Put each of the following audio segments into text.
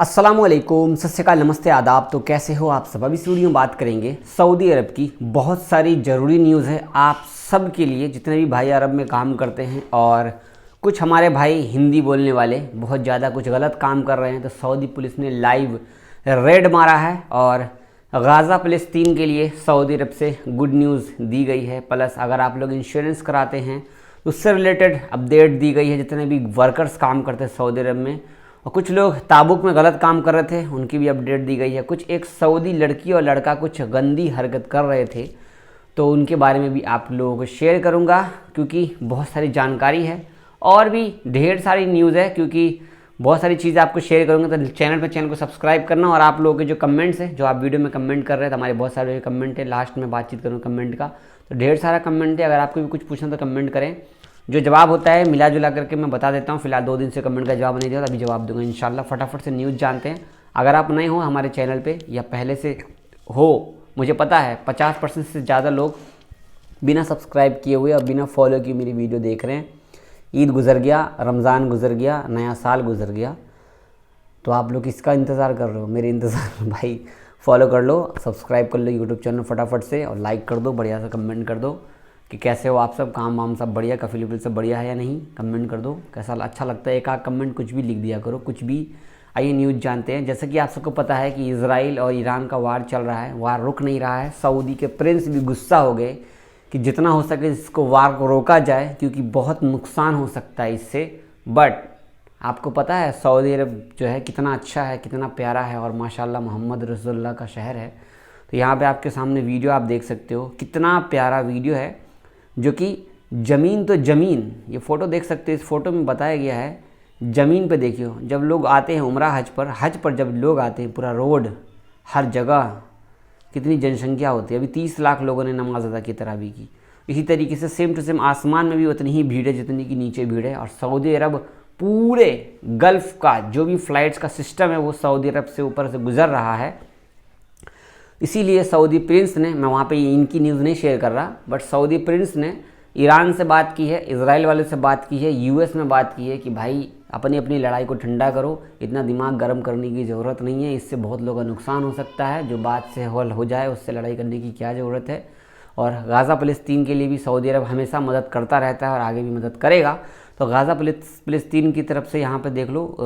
अस्सलामुअलैकुम, सत श्री अकाल, नमस्ते, आदाब। तो कैसे हो आप सब? अभी इस वीडियो में बात करेंगे सऊदी अरब की। बहुत सारी ज़रूरी न्यूज़ है आप सब के लिए, जितने भी भाई अरब में काम करते हैं और कुछ हमारे भाई हिंदी बोलने वाले बहुत ज़्यादा कुछ गलत काम कर रहे हैं। तो सऊदी पुलिस ने लाइव रेड मारा है और गाज़ा फ़लस्तीन के लिए सऊदी अरब से गुड न्यूज़ दी गई है। प्लस अगर आप लोग इंश्योरेंस कराते हैं तो उससे रिलेटेड अपडेट दी गई है। जितने भी वर्कर्स काम करते हैं सऊदी अरब में और कुछ लोग ताबुक में गलत काम कर रहे थे, उनकी भी अपडेट दी गई है। कुछ एक सऊदी लड़की और लड़का कुछ गंदी हरकत कर रहे थे, तो उनके बारे में भी आप लोगों को शेयर करूंगा, क्योंकि बहुत सारी जानकारी है और भी ढेर सारी न्यूज़ है, क्योंकि बहुत सारी चीज़ें आपको शेयर करूंगा। तो चैनल को सब्सक्राइब करना। और आप लोगों के जो कमेंट्स हैं, जो आप वीडियो में कमेंट कर रहे हैं, तो हमारे बहुत सारे कमेंट है, लास्ट में बातचीत करूँगा कमेंट का। तो ढेर सारा कमेंट है, अगर आपको भी कुछ पूछना तो कमेंट करें। जो जवाब होता है मिला जुला करके मैं बता देता हूँ। फिलहाल 2 दिन से कमेंट का जवाब नहीं दिया, अभी जवाब दूंगा इंशाल्लाह। फटाफट से न्यूज़ जानते हैं। अगर आप नए हो हमारे चैनल पे या पहले से हो, मुझे पता है 50% से ज़्यादा लोग बिना सब्सक्राइब किए हुए और बिना फॉलो किए मेरी वीडियो देख रहे हैं। ईद गुजर गया, रमज़ान गुजर गया, नया साल गुजर गया, तो आप लोग इसका इंतज़ार कर रहे हो, मेरे इंतज़ार भाई फॉलो कर लो, सब्सक्राइब कर लो यूट्यूब चैनल फटाफट से, और लाइक कर दो, बढ़िया सा कमेंट कर दो कि कैसे हो आप सब, काम वाम सब बढ़िया, कफिल उफिल सब बढ़िया है या नहीं, कमेंट कर दो। कैसा अच्छा लगता है, एक आध कमेंट कुछ भी लिख दिया करो, कुछ भी। आइए न्यूज़ जानते हैं। जैसे कि आप सबको पता है कि इजराइल और ईरान का वार चल रहा है, वार रुक नहीं रहा है। सऊदी के प्रिंस भी गुस्सा हो गए कि जितना हो सके इसको वार को रोका जाए, क्योंकि बहुत नुकसान हो सकता है इससे। बट आपको पता है सऊदी अरब जो है कितना अच्छा है, कितना प्यारा है और माशाल्लाह मोहम्मद रसूलुल्लाह का शहर है। तो यहाँ पे आपके सामने वीडियो आप देख सकते हो, कितना प्यारा वीडियो है, जो कि ज़मीन तो ज़मीन, ये फ़ोटो देख सकते हो। इस फ़ोटो में बताया गया है ज़मीन पे देखियो, जब लोग आते हैं उम्रा हज पर जब लोग आते हैं, पूरा रोड हर जगह कितनी जनसंख्या होती है। अभी 30 लाख लोगों ने नमाज अदा की, तरावी की। इसी तरीके से सेम टू सेम आसमान में भी उतनी ही भीड़ है जितनी की नीचे भीड़ है। और सऊदी अरब पूरे गल्फ़ का जो भी फ़्लाइट्स का सिस्टम है वो सऊदी अरब से ऊपर से गुज़र रहा है। इसीलिए सऊदी प्रिंस ने, मैं वहाँ पे इनकी न्यूज़ नहीं शेयर कर रहा, बट सऊदी प्रिंस ने ईरान से बात की है, इजराइल वाले से बात की है, यूएस में बात की है कि भाई अपनी अपनी लड़ाई को ठंडा करो, इतना दिमाग गर्म करने की ज़रूरत नहीं है, इससे बहुत लोगों का नुकसान हो सकता है। जो बात से हल हो जाए उससे लड़ाई करने की क्या ज़रूरत है। और गाज़ा फ़लस्तीन के लिए भी सऊदी अरब हमेशा मदद करता रहता है और आगे भी मदद करेगा। तो गाज़ा फ़लस्तीन की तरफ से यहाँ पर देख लो,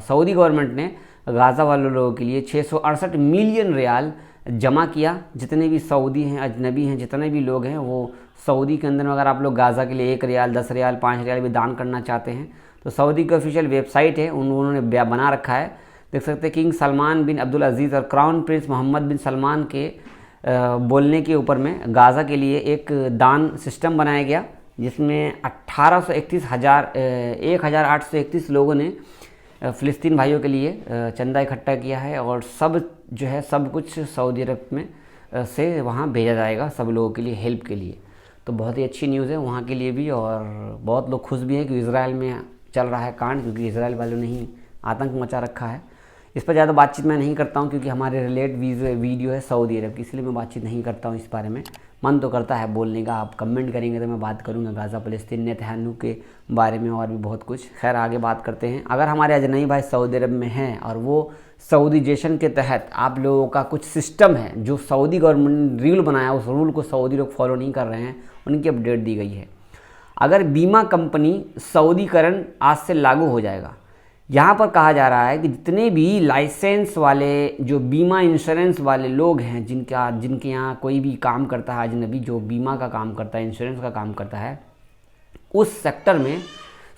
सऊदी गवर्नमेंट ने गाज़ा वाले लोगों के लिए 668 मिलियन रियाल जमा किया। जितने भी सऊदी हैं, अजनबी हैं, जितने भी लोग हैं, वो सऊदी के अंदर में अगर आप लोग गाज़ा के लिए 1 रियाल, 10 रियाल, 5 रियाल भी दान करना चाहते हैं तो सऊदी की ऑफिशियल वेबसाइट है, उन्होंने बना रखा है, देख सकते हैं। किंग सलमान बिन अब्दुल अजीज़ और क्राउन प्रिंस मोहम्मद बिन सलमान के बोलने के ऊपर में गाज़ा के लिए एक दान सिस्टम बनाया गया, जिसमें 1831 लोगों ने फ़लस्तीन भाइयों के लिए चंदा इकट्ठा किया है। और सब जो है सब कुछ सऊदी अरब में से वहाँ भेजा जाएगा सब लोगों के लिए, हेल्प के लिए। तो बहुत ही अच्छी न्यूज़ है वहाँ के लिए भी। और बहुत लोग खुश भी हैं कि इजराइल में चल रहा है कांड, क्योंकि इजराइल वालों ने ही आतंक मचा रखा है। इस पर ज़्यादा बातचीत मैं नहीं करता हूँ, क्योंकि हमारे रिलेट वीडियो है सऊदी अरब की, इसलिए मैं बातचीत नहीं करता हूँ इस बारे में। मन तो करता है बोलने का, आप कमेंट करेंगे तो मैं बात करूँगा गाज़ा फ़लस्तीन नेतन्याहू के बारे में और भी बहुत कुछ। खैर आगे बात करते हैं। अगर हमारे अजनबी भाई सऊदी अरब में हैं और वो सऊदीजेशन के तहत आप लोगों का कुछ सिस्टम है जो सऊदी गवर्नमेंट ने रूल बनाया, उस रूल को सऊदी लोग फॉलो नहीं कर रहे हैं, उनकी अपडेट दी गई है। अगर बीमा कंपनी सऊदीकरण आज से लागू हो जाएगा, यहाँ पर कहा जा रहा है कि जितने भी लाइसेंस वाले जो बीमा इंश्योरेंस वाले लोग हैं, जिनके यहाँ कोई भी काम करता है अजनबी, जो बीमा का काम करता है, इंश्योरेंस का काम करता है, उस सेक्टर में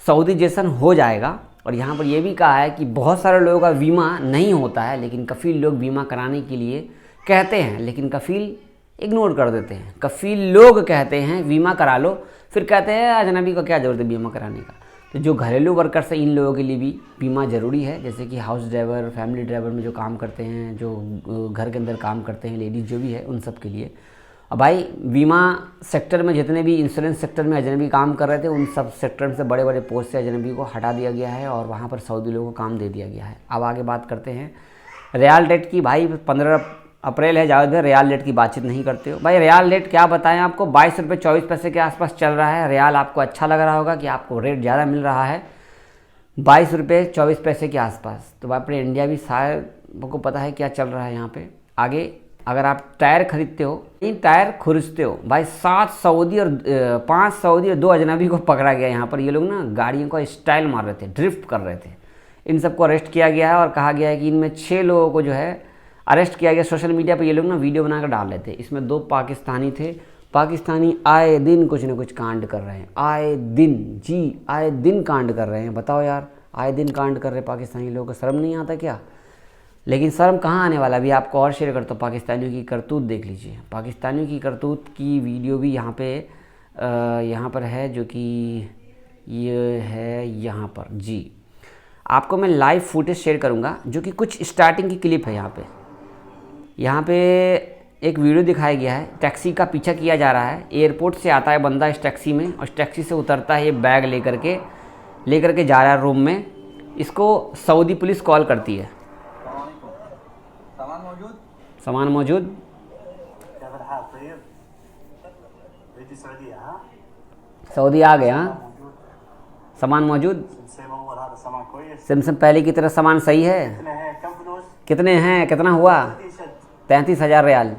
सऊदीजेशन हो जाएगा। और यहाँ पर यह भी कहा है कि बहुत सारे लोगों का बीमा नहीं होता है, लेकिन कफ़ील लोग बीमा कराने के लिए कहते हैं, लेकिन कफ़ील इग्नोर कर देते हैं। कफ़ील लोग कहते हैं बीमा करा लो, फिर कहते हैं अजनबी को क्या ज़रूरत है बीमा कराने का। तो जो घरेलू वर्कर्स हैं इन लोगों के लिए भी बीमा ज़रूरी है, जैसे कि हाउस ड्राइवर, फैमिली ड्राइवर में जो काम करते हैं, जो घर के अंदर काम करते हैं, लेडीज़ जो भी है, उन सब के लिए। अब भाई बीमा सेक्टर में जितने भी इंश्योरेंस सेक्टर में अजनबी काम कर रहे थे, उन सब सेक्टर से बड़े बड़े पोस्ट से अजनबी को हटा दिया गया है और वहाँ पर सऊदी लोगों को काम दे दिया गया है। अब आगे बात करते हैं रियाल रेट की। भाई 15 अप्रैल है, जावेद भाई रियाल रेट की बातचीत नहीं करते हो। भाई रियाल रेट क्या बताएं आपको, 22 रुपये 24 पैसे के आसपास चल रहा है। रियाल आपको अच्छा लग रहा होगा कि आपको रेट ज़्यादा मिल रहा है, 22 रुपये 24 पैसे के आसपास। तो भाई अपने इंडिया भी शायद आपको पता है क्या चल रहा है यहाँ पे। आगे अगर आप टायर खरीदते हो, इन टायर खुरचते हो भाई, 7 सऊदी और 5 सऊदी और 2 अजनबी को पकड़ा गया यहाँ पर। ये लोग ना गाड़ियों का स्टाइल मार रहे थे, ड्रिफ्ट कर रहे थे। इन सबको अरेस्ट किया गया है और कहा गया है कि इनमें 6 लोगों को जो है अरेस्ट किया गया। सोशल मीडिया पर ये लोग ना वीडियो बनाकर डाल रहे थे। इसमें 2 पाकिस्तानी थे। पाकिस्तानी आए दिन कुछ न कुछ कांड कर रहे हैं, आए दिन, जी आए दिन कांड कर रहे हैं। बताओ यार, आए दिन कांड कर रहे पाकिस्तानी लोगों को शर्म नहीं आता क्या? लेकिन शर्म कहाँ आने वाला। अभी आपको और शेयर करता हूँ, पाकिस्तानियों की करतूत देख लीजिए। पाकिस्तानियों की करतूत की वीडियो भी यहाँ पर है, जो कि ये है यहाँ पर जी। आपको मैं लाइव फुटेज शेयर करूँगा, जो कि कुछ स्टार्टिंग की क्लिप है। यहाँ पे एक वीडियो दिखाया गया है, टैक्सी का पीछा किया जा रहा है। एयरपोर्ट से आता है बंदा इस टैक्सी में, और इस टैक्सी से उतरता है ये बैग लेकर के जा रहा है रूम में। इसको सऊदी पुलिस कॉल करती है। सामान मौजूद। सऊदी आ गए, हाँ सामान मौजूद। सिमसम पहले की तरह सामान सही है। कितने हैं, कितना हुआ? 33,000 रियाल।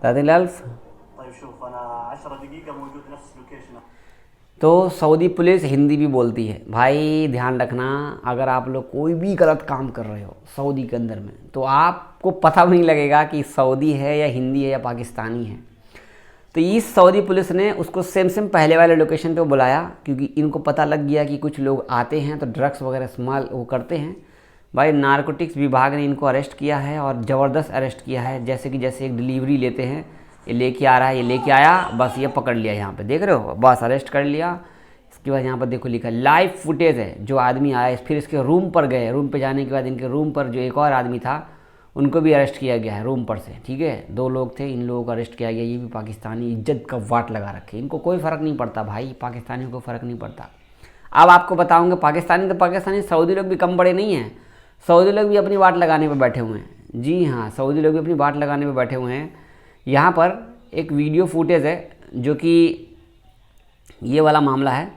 33,000। तो सऊदी पुलिस हिंदी भी बोलती है। भाई ध्यान रखना, अगर आप लोग कोई भी गलत काम कर रहे हो सऊदी के अंदर में, तो आपको पता भी नहीं लगेगा कि सऊदी है या हिंदी है या पाकिस्तानी है। तो इस सऊदी पुलिस ने उसको सेम पहले वाले लोकेशन पे बुलाया, क्योंकि इनको पता लग गया कि कुछ लोग आते हैं तो ड्रग्स वगैरह इस्तेमाल वो करते हैं। भाई नारकोटिक्स विभाग ने इनको अरेस्ट किया है, और ज़बरदस्त अरेस्ट किया है। जैसे एक डिलीवरी लेते हैं, ये लेके आ रहा है, ये लेके आया, बस ये पकड़ लिया। यहाँ पे देख रहे हो, बस अरेस्ट कर लिया। इसके बाद यहाँ पर देखो लिखा लाइव फुटेज है। जो आदमी आया, फिर इसके रूम पर गए। रूम पे जाने के बाद इनके रूम पर जो एक और आदमी था, उनको भी अरेस्ट किया गया है रूम पर से। ठीक है, 2 लोग थे, इन लोगों को अरेस्ट किया गया। ये भी पाकिस्तानी इज्जत का वाट लगा रखे। इनको कोई फ़र्क नहीं पड़ता भाई, पाकिस्तानियों को फ़र्क नहीं पड़ता। अब आपको बताऊँगा, पाकिस्तानी सऊदी लोग भी कम बड़े नहीं हैं। सऊदी लोग भी अपनी वाट लगाने पर बैठे हुए हैं। जी हाँ, सऊदी लोग भी अपनी वाट लगाने पर बैठे हुए हैं। यहाँ पर एक वीडियो फुटेज है, जो कि ये वाला मामला है।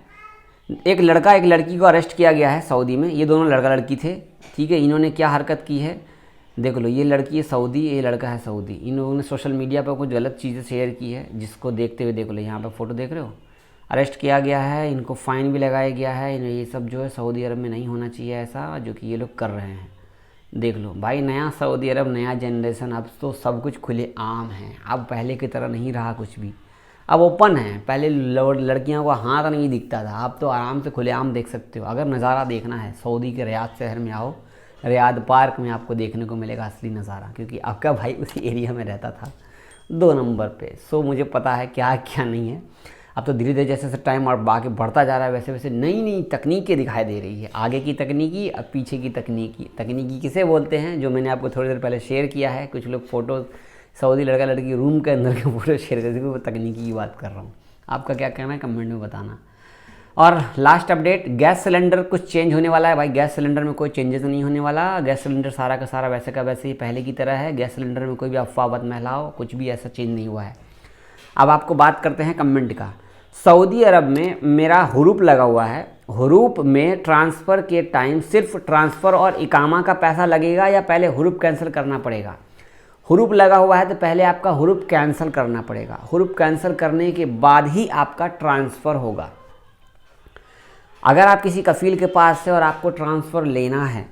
एक लड़का एक लड़की को अरेस्ट किया गया है सऊदी में। ये दोनों लड़का लड़की थे। ठीक है, इन्होंने क्या हरकत की है देख लो। ये लड़की है सऊदी, ये लड़का है सऊदी। इन लोगों ने सोशल मीडिया पर कुछ गलत चीज़ें शेयर की है, जिसको देखते हुए देख लो, यहाँ पर फोटो देख रहे हो। अरेस्ट किया गया है, इनको फ़ाइन भी लगाया गया है। ये सब जो है सऊदी अरब में नहीं होना चाहिए ऐसा, जो कि ये लोग कर रहे हैं। देख लो भाई, नया सऊदी अरब, नया जनरेशन। अब तो सब कुछ खुले आम है। अब पहले की तरह नहीं रहा कुछ भी, अब ओपन है। पहले लड़कियों को हाथ नहीं दिखता था, अब तो आराम से खुले आम देख सकते हो। अगर नज़ारा देखना है, सऊदी के रियाद शहर में आओ, रियाद पार्क में आपको देखने को मिलेगा असली नज़ारा, क्योंकि आपका भाई उसी एरिया में रहता था 2 नंबर पे। सो मुझे पता है क्या क्या नहीं है। अब तो धीरे धीरे जैसे जैसे टाइम और आगे बढ़ता जा रहा है, वैसे वैसे नई नई तकनीकें दिखाई दे रही है। आगे की तकनीकी, अब पीछे की तकनीकी। तकनीकी किसे बोलते हैं, जो मैंने आपको थोड़ी देर पहले शेयर किया है। कुछ लोग फ़ोटो सऊदी लड़का लड़की रूम के अंदर के फ़ोटो शेयर करते हैं, वो तकनीकी की बात कर रहा हूँ। आपका क्या कहना है कमेंट में बताना। और लास्ट अपडेट, गैस सिलेंडर कुछ चेंज होने वाला है। भाई गैस सिलेंडर में कोई चेंजेस नहीं होने वाला। गैस सिलेंडर सारा का सारा वैसे का वैसे ही पहले की तरह है। गैस सिलेंडर में कोई भी अफवाह मत फैलाओ, कुछ भी ऐसा चेंज नहीं हुआ है। अब आपको बात करते हैं कमेंट का। सऊदी अरब में मेरा हुरूप लगा हुआ है। हुरूप में ट्रांसफ़र के टाइम सिर्फ ट्रांसफ़र और इकामा का पैसा लगेगा, या पहले हुरूप कैंसिल करना पड़ेगा? हुरूप लगा हुआ है तो पहले आपका हुरूप कैंसिल करना पड़ेगा। हुरूप कैंसिल करने के बाद ही आपका ट्रांसफ़र होगा। अगर आप किसी कफ़ील के पास से और आपको ट्रांसफ़र लेना है,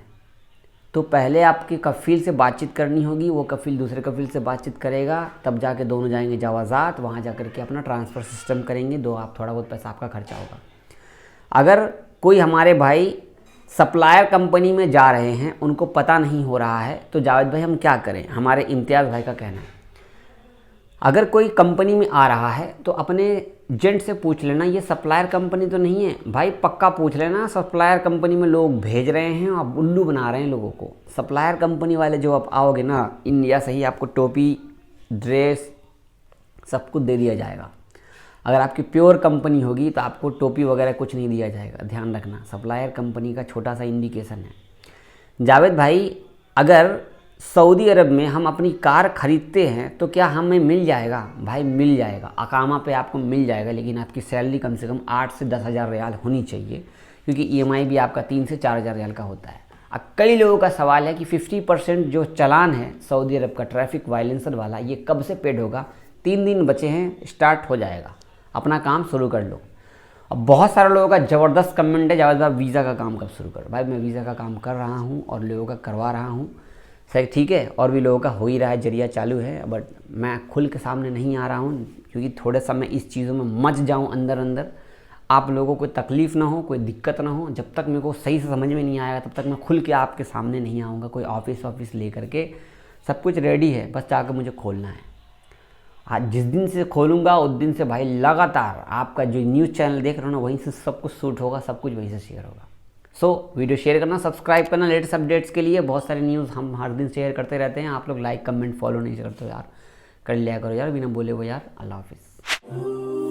तो पहले आपके कफ़ील से बातचीत करनी होगी। वो कफ़ील दूसरे कफ़ील से बातचीत करेगा, तब जाके दोनों जाएंगे जवाज़ात, वहाँ जा कर के अपना ट्रांसफ़र सिस्टम करेंगे। आप थोड़ा बहुत पैसा आपका खर्चा होगा। अगर कोई हमारे भाई सप्लायर कंपनी में जा रहे हैं, उनको पता नहीं हो रहा है, तो जावेद भाई हम क्या करें? हमारे इम्तियाज़ भाई का कहना है, अगर कोई कंपनी में आ रहा है तो अपने एजेंट से पूछ लेना, ये सप्लायर कंपनी तो नहीं है भाई। पक्का पूछ लेना, सप्लायर कंपनी में लोग भेज रहे हैं और उल्लू बना रहे हैं लोगों को। सप्लायर कंपनी वाले जो आप आओगे ना इंडिया से ही, आपको टोपी, ड्रेस सब कुछ दे दिया जाएगा। अगर आपकी प्योर कंपनी होगी तो आपको टोपी वगैरह कुछ नहीं दिया जाएगा। ध्यान रखना, सप्लायर कंपनी का छोटा सा इंडिकेशन है। जावेद भाई, अगर सऊदी अरब में हम अपनी कार ख़रीदते हैं तो क्या हमें मिल जाएगा? भाई मिल जाएगा, अकामा पे आपको मिल जाएगा, लेकिन आपकी सैलरी कम से कम 8 से 10 हज़ार रियाल होनी चाहिए। क्योंकि EMI भी आपका 3 से 4 हज़ार रियाल का होता है। अब कई लोगों का सवाल है कि 50% जो चालान है सऊदी अरब का ट्रैफिक वायलेंसर वाला, ये कब से पेड होगा? 3 दिन बचे हैं, स्टार्ट हो जाएगा, अपना काम शुरू कर लो। अब बहुत सारे लोगों का ज़बरदस्त कमेंट है, जावेद भाई वीज़ा का काम कब शुरू करो? भाई मैं वीज़ा का काम कर रहा हूँ और लोगों का करवा रहा हूँ, सही, ठीक है, और भी लोगों का हो ही रहा है, जरिया चालू है, बट मैं खुल के सामने नहीं आ रहा हूँ क्योंकि थोड़ा सा मैं इस चीज़ों में मच जाऊँ अंदर अंदर, आप लोगों को तकलीफ़ ना हो, कोई दिक्कत ना हो। जब तक मेरे को सही से समझ में नहीं आएगा तब तक मैं खुल के आपके सामने नहीं आऊँगा। कोई ऑफिस ले करके सब कुछ रेडी है, बस जाकर मुझे खोलना है। आज जिस दिन से खोलूँगा उस दिन से भाई लगातार आपका जो न्यूज़ चैनल देख रहे हो ना, वहीं से सब कुछ शूट होगा, सब कुछ वहीं से शेयर होगा। सो वीडियो शेयर करना, सब्सक्राइब करना लेटेस्ट अपडेट्स के लिए। बहुत सारी न्यूज़ हम हर दिन शेयर करते रहते हैं, आप लोग लाइक कमेंट फॉलो नहीं करते हो यार, कर लिया करो यार, बिना बोले वो यार। अल्लाह हाफिज़।